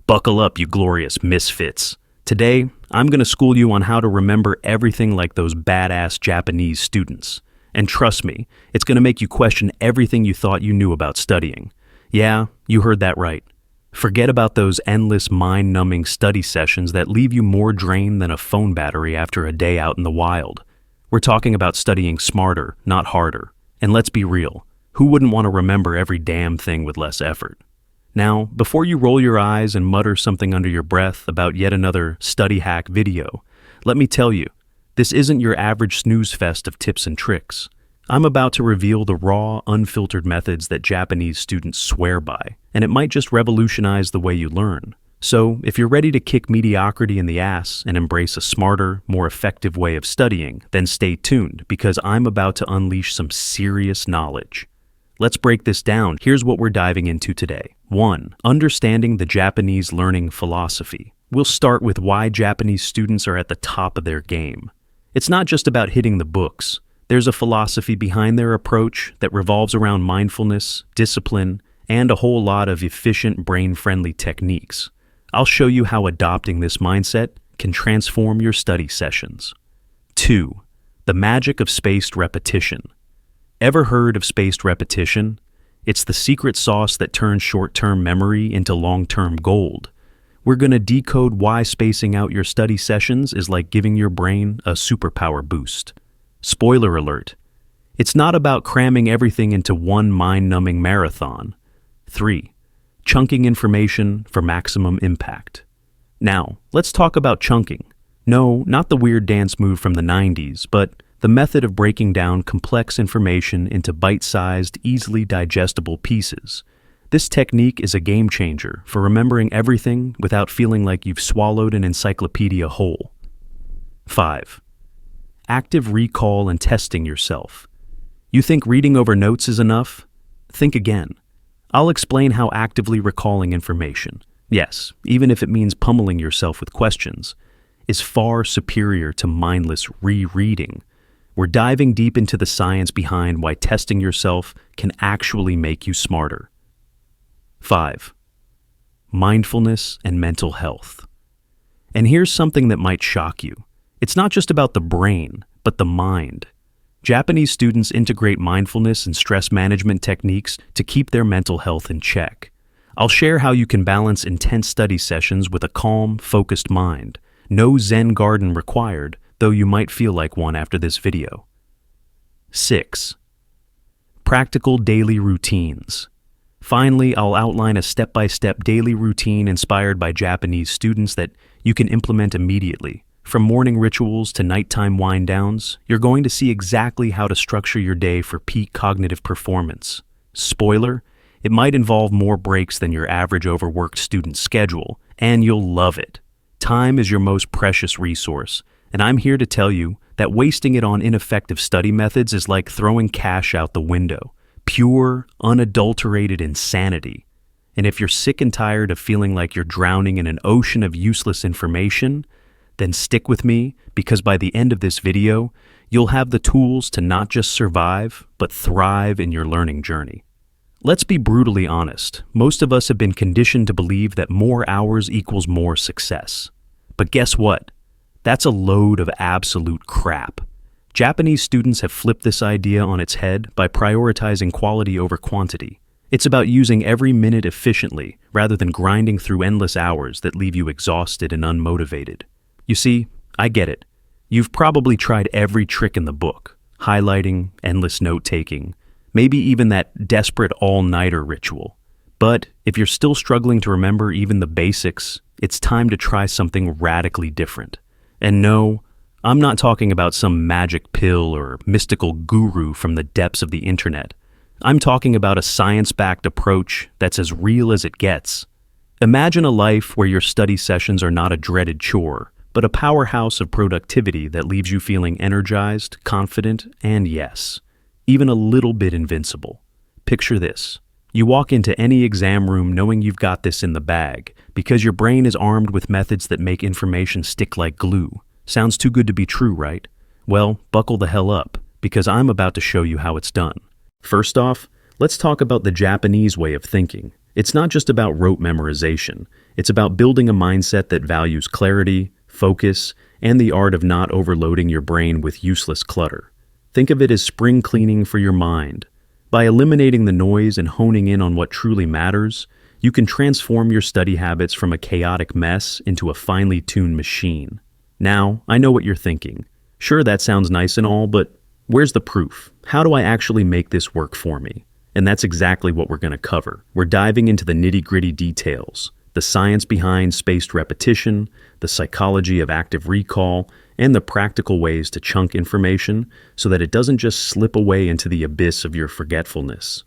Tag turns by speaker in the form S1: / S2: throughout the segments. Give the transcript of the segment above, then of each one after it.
S1: Buckle up, you glorious misfits. Today, I'm going to school you on how to remember everything like those badass Japanese students. And trust me, it's going to make you question everything you thought you knew about studying. Yeah, you heard that right. Forget about those endless mind-numbing study sessions that leave you more drained than a phone battery after a day out in the wild. We're talking about studying smarter, not harder. And let's be real, who wouldn't want to remember every damn thing with less effort? Now, before you roll your eyes and mutter something under your breath about yet another study hack video, let me tell you, this isn't your average snooze fest of tips and tricks. I'm about to reveal the raw, unfiltered methods that Japanese students swear by, and it might just revolutionize the way you learn. So, if you're ready to kick mediocrity in the ass and embrace a smarter, more effective way of studying, then stay tuned, because I'm about to unleash some serious knowledge. Let's break this down. Here's what we're diving into today. 1. Understanding the Japanese learning philosophy. We'll start with why Japanese students are at the top of their game. It's not just about hitting the books. There's a philosophy behind their approach that revolves around mindfulness, discipline, and a whole lot of efficient, brain-friendly techniques. I'll show you how adopting this mindset can transform your study sessions. 2. The magic of spaced repetition. Ever heard of spaced repetition? It's the secret sauce that turns short-term memory into long-term gold. We're going to decode why spacing out your study sessions is like giving your brain a superpower boost. Spoiler alert, it's not about cramming everything into one mind-numbing marathon. 3. Chunking information for maximum impact. Now, let's talk about chunking. No, not the weird dance move from the 90s, but the method of breaking down complex information into bite-sized, easily digestible pieces. This technique is a game changer for remembering everything without feeling like you've swallowed an encyclopedia whole. 5. Active recall and testing yourself. You think reading over notes is enough? Think again. I'll explain how actively recalling information, yes, even if it means pummeling yourself with questions, is far superior to mindless rereading. We're diving deep into the science behind why testing yourself can actually make you smarter. 5. Mindfulness and mental health. And here's something that might shock you. It's not just about the brain, but the mind. Japanese students integrate mindfulness and stress management techniques to keep their mental health in check. I'll share how you can balance intense study sessions with a calm, focused mind. No Zen garden required, though you might feel like one after this video. 6. Practical daily routines. Finally, I'll outline a step-by-step daily routine inspired by Japanese students that you can implement immediately. From morning rituals to nighttime wind-downs, you're going to see exactly how to structure your day for peak cognitive performance. Spoiler, it might involve more breaks than your average overworked student schedule, and you'll love it. Time is your most precious resource, and I'm here to tell you that wasting it on ineffective study methods is like throwing cash out the window. Pure, unadulterated insanity. And if you're sick and tired of feeling like you're drowning in an ocean of useless information, then stick with me, because by the end of this video, you'll have the tools to not just survive, but thrive in your learning journey. Let's be brutally honest. Most of us have been conditioned to believe that more hours equals more success. But guess what? That's a load of absolute crap. Japanese students have flipped this idea on its head by prioritizing quality over quantity. It's about using every minute efficiently, rather than grinding through endless hours that leave you exhausted and unmotivated. You see, I get it. You've probably tried every trick in the book, highlighting, endless note-taking, maybe even that desperate all-nighter ritual. But if you're still struggling to remember even the basics, it's time to try something radically different. And no, I'm not talking about some magic pill or mystical guru from the depths of the internet. I'm talking about a science-backed approach that's as real as it gets. Imagine a life where your study sessions are not a dreaded chore, but a powerhouse of productivity that leaves you feeling energized, confident, and yes, even a little bit invincible. Picture this. You walk into any exam room knowing you've got this in the bag, because your brain is armed with methods that make information stick like glue. Sounds too good to be true, right? Well, buckle the hell up, because I'm about to show you how it's done. First off, let's talk about the Japanese way of thinking. It's not just about rote memorization. It's about building a mindset that values clarity, focus, and the art of not overloading your brain with useless clutter. Think of it as spring cleaning for your mind. By eliminating the noise and honing in on what truly matters, you can transform your study habits from a chaotic mess into a finely tuned machine. Now, I know what you're thinking. Sure, that sounds nice and all, but where's the proof? How do I actually make this work for me? And that's exactly what we're going to cover. We're diving into the nitty-gritty details, the science behind spaced repetition, the psychology of active recall, and the practical ways to chunk information so that it doesn't just slip away into the abyss of your forgetfulness.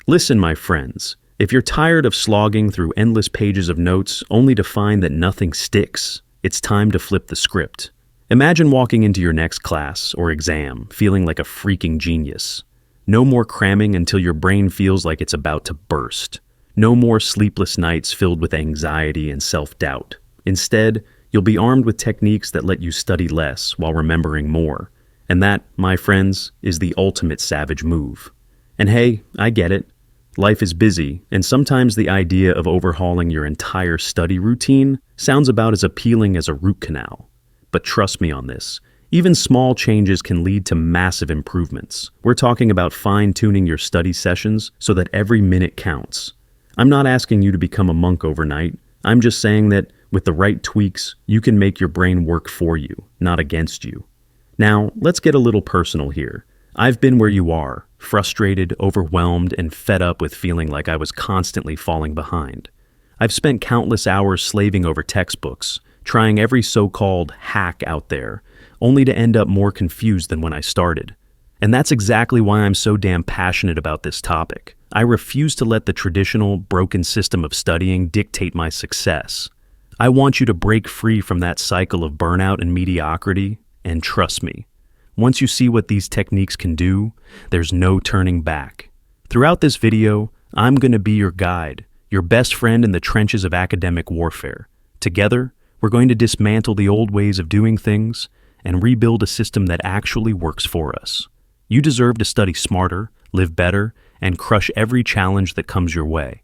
S1: Listen, my friends, if you're tired of slogging through endless pages of notes only to find that nothing sticks, it's time to flip the script. Imagine walking into your next class or exam feeling like a freaking genius. No more cramming until your brain feels like it's about to burst. No more sleepless nights filled with anxiety and self-doubt. Instead, you'll be armed with techniques that let you study less while remembering more. And that, my friends, is the ultimate savage move. And hey, I get it. Life is busy, and sometimes the idea of overhauling your entire study routine sounds about as appealing as a root canal. But trust me on this, even small changes can lead to massive improvements. We're talking about fine-tuning your study sessions so that every minute counts. I'm not asking you to become a monk overnight. I'm just saying that with the right tweaks, you can make your brain work for you, not against you. Now, let's get a little personal here. I've been where you are, frustrated, overwhelmed, and fed up with feeling like I was constantly falling behind. I've spent countless hours slaving over textbooks, trying every so-called hack out there, only to end up more confused than when I started. And that's exactly why I'm so damn passionate about this topic. I refuse to let the traditional, broken system of studying dictate my success. I want you to break free from that cycle of burnout and mediocrity, and trust me, once you see what these techniques can do, there's no turning back. Throughout this video, I'm going to be your guide, your best friend in the trenches of academic warfare. Together, we're going to dismantle the old ways of doing things and rebuild a system that actually works for us. You deserve to study smarter, live better, and crush every challenge that comes your way.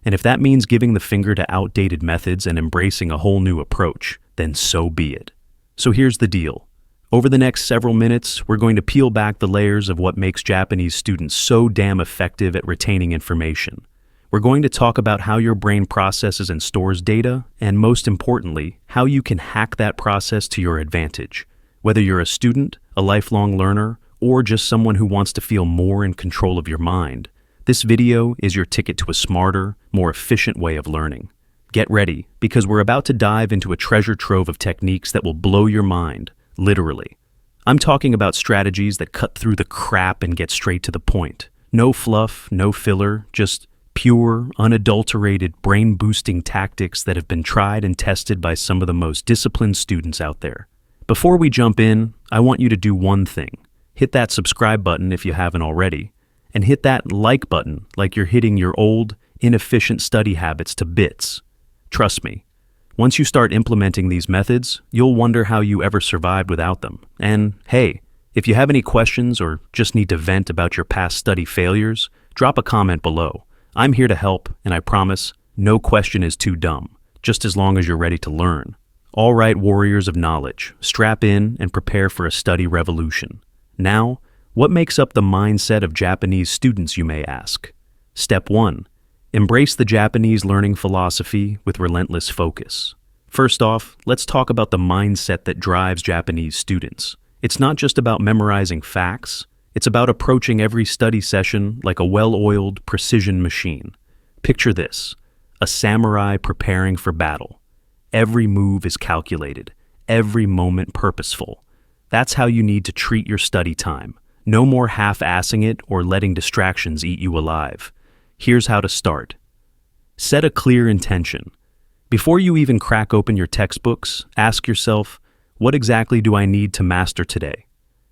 S1: And if that means giving the finger to outdated methods and embracing a whole new approach, then so be it. So here's the deal. Over the next several minutes, we're going to peel back the layers of what makes Japanese students so damn effective at retaining information. We're going to talk about how your brain processes and stores data, and most importantly, how you can hack that process to your advantage. Whether you're a student, a lifelong learner, or just someone who wants to feel more in control of your mind, this video is your ticket to a smarter, more efficient way of learning. Get ready, because we're about to dive into a treasure trove of techniques that will blow your mind. Literally. I'm talking about strategies that cut through the crap and get straight to the point. No fluff, no filler, just pure, unadulterated, brain-boosting tactics that have been tried and tested by some of the most disciplined students out there. Before we jump in, I want you to do one thing. Hit that subscribe button if you haven't already, and hit that like button like you're hitting your old, inefficient study habits to bits. Trust me. Once you start implementing these methods, you'll wonder how you ever survived without them. And hey, if you have any questions or just need to vent about your past study failures, drop a comment below. I'm here to help, and I promise, no question is too dumb, just as long as you're ready to learn. All right, warriors of knowledge, strap in and prepare for a study revolution. Now, what makes up the mindset of Japanese students, you may ask? Step 1. Embrace the Japanese learning philosophy with relentless focus. First off, let's talk about the mindset that drives Japanese students. It's not just about memorizing facts, it's about approaching every study session like a well-oiled precision machine. Picture this, a samurai preparing for battle. Every move is calculated, every moment purposeful. That's how you need to treat your study time. No more half-assing it or letting distractions eat you alive. Here's how to start. Set a clear intention. Before you even crack open your textbooks, ask yourself, what exactly do I need to master today?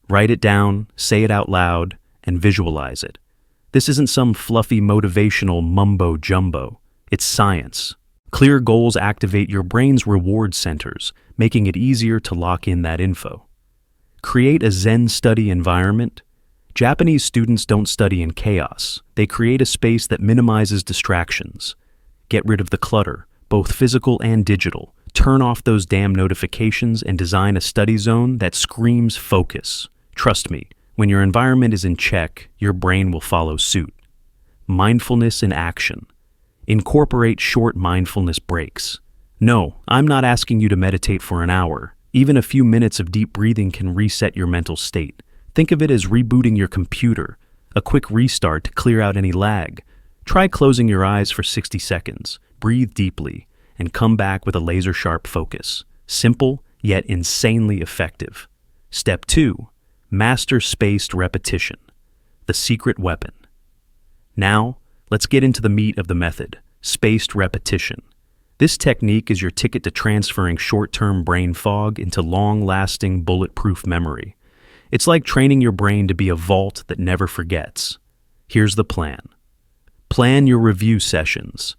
S1: Write it down, say it out loud, and visualize it. This isn't some fluffy motivational mumbo-jumbo. It's science. Clear goals activate your brain's reward centers, making it easier to lock in that info. Create a Zen study environment. Japanese students don't study in chaos. They create a space that minimizes distractions. Get rid of the clutter, both physical and digital. Turn off those damn notifications and design a study zone that screams focus. Trust me, when your environment is in check, your brain will follow suit. Mindfulness in action. Incorporate short mindfulness breaks. No, I'm not asking you to meditate for an hour. Even a few minutes of deep breathing can reset your mental state. Think of it as rebooting your computer, a quick restart to clear out any lag. Try closing your eyes for 60 seconds, breathe deeply, and come back with a laser-sharp focus. Simple, yet insanely effective. Step 2. Master spaced repetition. The secret weapon. Now, let's get into the meat of the method, spaced repetition. This technique is your ticket to transferring short-term brain fog into long-lasting, bulletproof memory. It's like training your brain to be a vault that never forgets. Here's the plan. Plan your review sessions.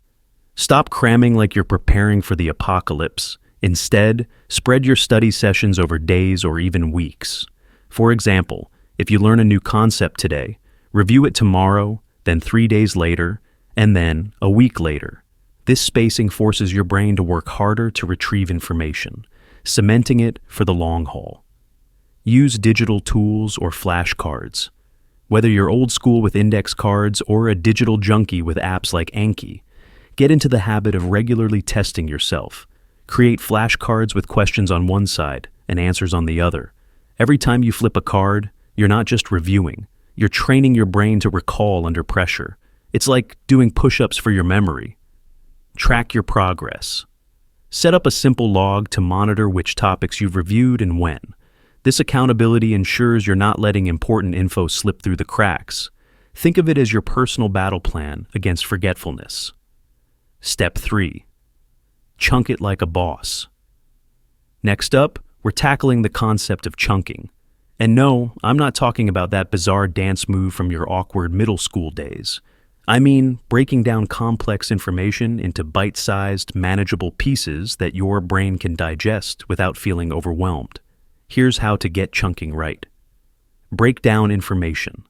S1: Stop cramming like you're preparing for the apocalypse. Instead, spread your study sessions over days or even weeks. For example, if you learn a new concept today, review it tomorrow, then 3 days later, and then a week later. This spacing forces your brain to work harder to retrieve information, cementing it for the long haul. Use digital tools or flashcards. Whether you're old school with index cards or a digital junkie with apps like Anki, get into the habit of regularly testing yourself. Create flashcards with questions on one side and answers on the other. Every time you flip a card, you're not just reviewing, you're training your brain to recall under pressure. It's like doing push-ups for your memory. Track your progress. Set up a simple log to monitor which topics you've reviewed and when. This accountability ensures you're not letting important info slip through the cracks. Think of it as your personal battle plan against forgetfulness. Step 3. Chunk it like a boss. Next up, we're tackling the concept of chunking. And no, I'm not talking about that bizarre dance move from your awkward middle school days. I mean breaking down complex information into bite-sized, manageable pieces that your brain can digest without feeling overwhelmed. Here's how to get chunking right. Break down information.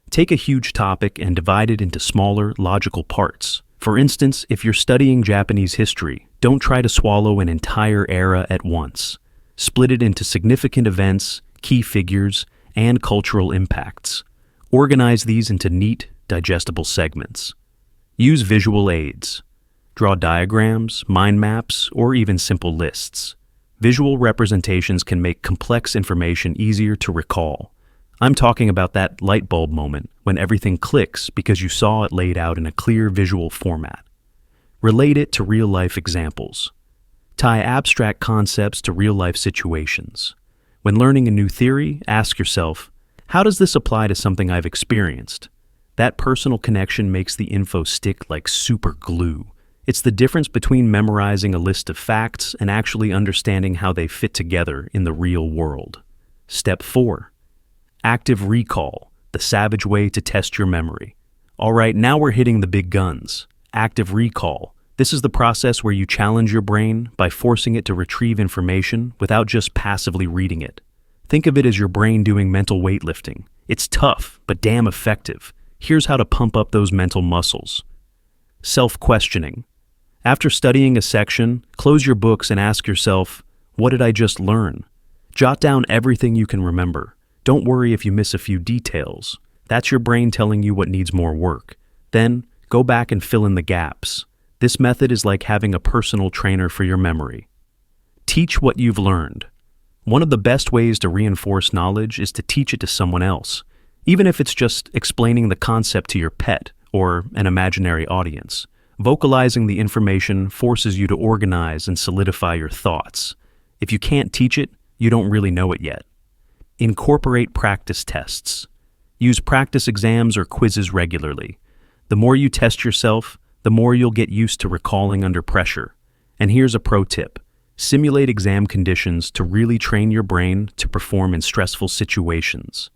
S1: Take a huge topic and divide it into smaller, logical parts. For instance, if you're studying Japanese history, don't try to swallow an entire era at once. Split it into significant events, key figures, and cultural impacts. Organize these into neat, digestible segments. Use visual aids. Draw diagrams, mind maps, or even simple lists. Visual representations can make complex information easier to recall. I'm talking about that light bulb moment when everything clicks because you saw it laid out in a clear visual format. Relate it to real-life examples. Tie abstract concepts to real-life situations. When learning a new theory, ask yourself, how does this apply to something I've experienced? That personal connection makes the info stick like super glue. It's the difference between memorizing a list of facts and actually understanding how they fit together in the real world. Step 4. Active recall, the savage way to test your memory. All right, now we're hitting the big guns. Active recall. This is the process where you challenge your brain by forcing it to retrieve information without just passively reading it. Think of it as your brain doing mental weightlifting. It's tough, but damn effective. Here's how to pump up those mental muscles. Self-questioning. After studying a section, close your books and ask yourself, what did I just learn? Jot down everything you can remember. Don't worry if you miss a few details. That's your brain telling you what needs more work. Then, go back and fill in the gaps. This method is like having a personal trainer for your memory. Teach what you've learned. One of the best ways to reinforce knowledge is to teach it to someone else, even if it's just explaining the concept to your pet or an imaginary audience. Vocalizing the information forces you to organize and solidify your thoughts. If you can't teach it, you don't really know it yet. Incorporate practice tests. Use practice exams or quizzes regularly. The more you test yourself, the more you'll get used to recalling under pressure. And here's a pro tip. Simulate exam conditions to really train your brain to perform in stressful situations.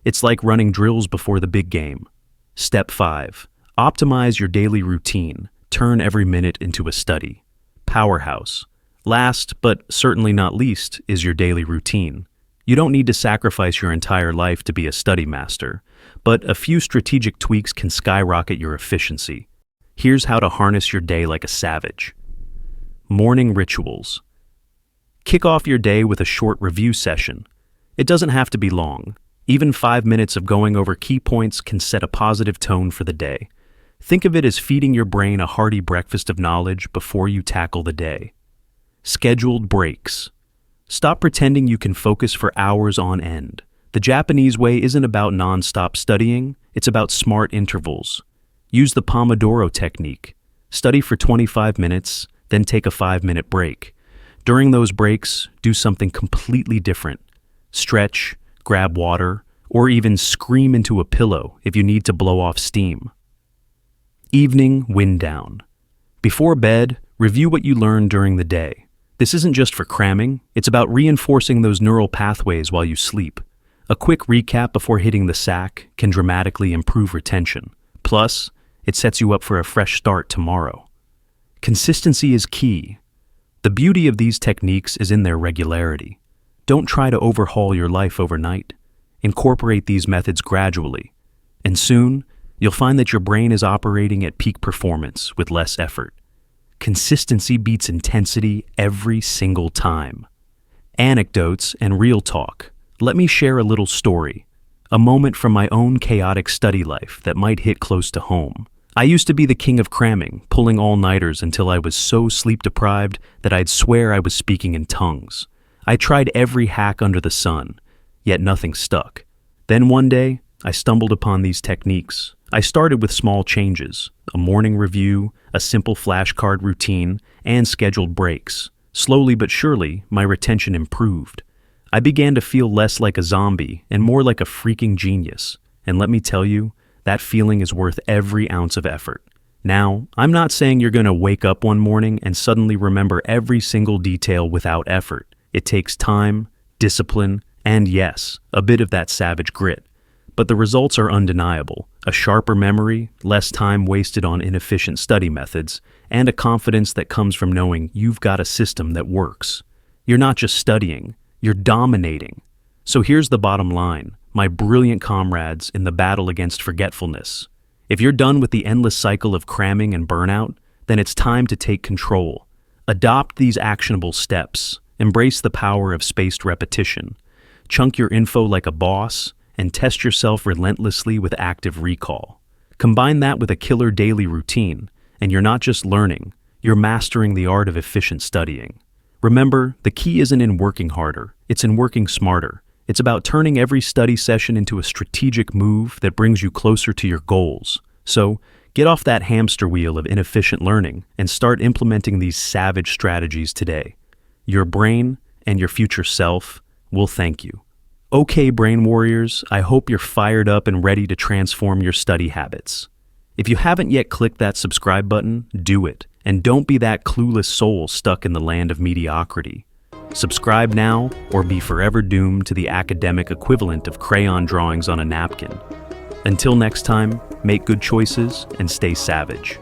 S1: It's like running drills before the big game. Step 5. Optimize your daily routine. Turn every minute into a study. Powerhouse. Last, but certainly not least, is your daily routine. You don't need to sacrifice your entire life to be a study master, but a few strategic tweaks can skyrocket your efficiency. Here's how to harness your day like a savage. Morning rituals. Kick off your day with a short review session. It doesn't have to be long. Even 5 minutes of going over key points can set a positive tone for the day. Think of it as feeding your brain a hearty breakfast of knowledge before you tackle the day. Scheduled breaks. Stop pretending you can focus for hours on end. The Japanese way isn't about non-stop studying, it's about smart intervals. Use the Pomodoro technique. Study for 25 minutes, then take a 5-minute break. During those breaks, do something completely different. Stretch, grab water, or even scream into a pillow if you need to blow off steam. Evening wind down. Before bed, review what you learned during the day. This isn't just for cramming, it's about reinforcing those neural pathways while you sleep. A quick recap before hitting the sack can dramatically improve retention. Plus, it sets you up for a fresh start tomorrow. Consistency is key. The beauty of these techniques is in their regularity. Don't try to overhaul your life overnight. Incorporate these methods gradually, and soon, you'll find that your brain is operating at peak performance with less effort. Consistency beats intensity every single time. Anecdotes and real talk. Let me share a little story, a moment from my own chaotic study life that might hit close to home. I used to be the king of cramming, pulling all-nighters until I was so sleep-deprived that I'd swear I was speaking in tongues. I tried every hack under the sun, yet nothing stuck. Then one day, I stumbled upon these techniques. I started with small changes, a morning review, a simple flashcard routine, and scheduled breaks. Slowly but surely, my retention improved. I began to feel less like a zombie and more like a freaking genius. And let me tell you, that feeling is worth every ounce of effort. Now, I'm not saying you're going to wake up one morning and suddenly remember every single detail without effort. It takes time, discipline, and yes, a bit of that savage grit. But the results are undeniable. A sharper memory, less time wasted on inefficient study methods, and a confidence that comes from knowing you've got a system that works. You're not just studying, you're dominating. So here's the bottom line, my brilliant comrades in the battle against forgetfulness. If you're done with the endless cycle of cramming and burnout, then it's time to take control. Adopt these actionable steps. Embrace the power of spaced repetition. Chunk your info like a boss, and test yourself relentlessly with active recall. Combine that with a killer daily routine, and you're not just learning, you're mastering the art of efficient studying. Remember, the key isn't in working harder, it's in working smarter. It's about turning every study session into a strategic move that brings you closer to your goals. So, get off that hamster wheel of inefficient learning and start implementing these savage strategies today. Your brain and your future self will thank you. Okay, brain warriors, I hope you're fired up and ready to transform your study habits. If you haven't yet clicked that subscribe button, do it. And don't be that clueless soul stuck in the land of mediocrity. Subscribe now or be forever doomed to the academic equivalent of crayon drawings on a napkin. Until next time, make good choices and stay savage.